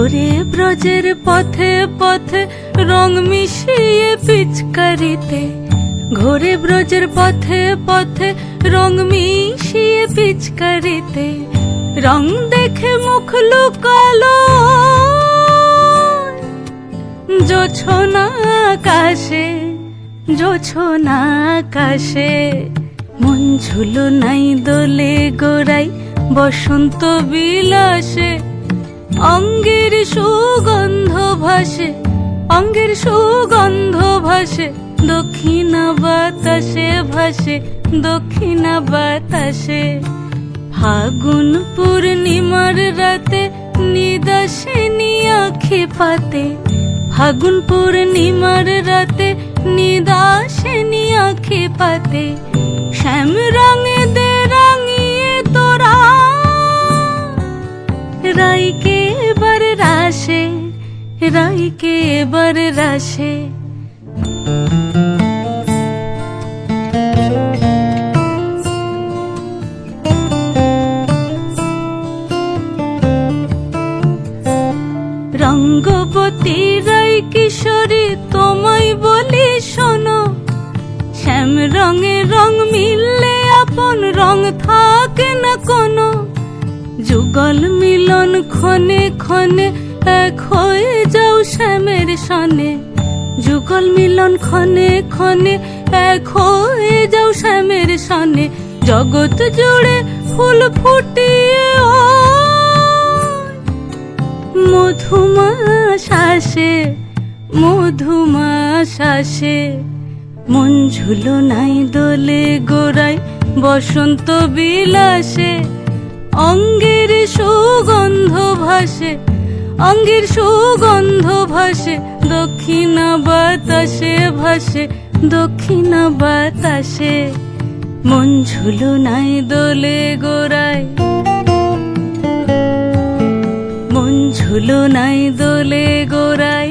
ঘোরে ব্রজের পথে পথে রং মিশিয়ে পিচকারিতে, ঘোরে ব্রজের পথে পথে রং মিশিয়ে পিচকারিতে, রং দেখে মুখ লুকালো জোছনা আকাশে, জোছনা আকাশে। মন ঝুলো নাই দোলে গোড়াই বসন্ত বিলাসে, অঙ্গের সুগন্ধ ভাসে, অঙ্গের সুগন্ধ ভাসে, দক্ষিণা বাতাসে ভাসে, দক্ষিণা বাতাসে। ফাগুন পূর্ণিমার রাতে নিদাসিনী আঁখি পাতে, ফাগুন পূর্ণিমার রাতে নিদাসিনী আঁখি পাতে, শ্যাম রঙে দে রাঙিয়ে তোরা রাইকে এবার রাশে, রাইকে এবার রাশে। রঙ্গবতী রাই কিশোরী তোমায় বলি শোনো, শ্যাম রঙে রং মিললে আপন রং থাকে না কোনো, যুগল মিলন ক্ষণে ক্ষণে এক হয়ে যাও শ্যামের সনে, যুগল মিলন ক্ষণে ক্ষণে এক হয়ে যাও শ্যামের সনে। জগৎ জুড়ে ফুল ফুটিয়ে মধুমাশাসে, মধুমাশাসে। মন ঝুলো নাই দোলে গোড়াই বসন্ত বিলাসে, অঙ্গের সুগন্ধ ভাসে, অঙ্গের সুগন্ধ ভাসে, দক্ষিণা বাতাসে ভাসে, দক্ষিণা বাতাসে। মন ঝুলো নাই দোলে গোড়াই, মন ঝুলো নাই দোলে গোড়াই।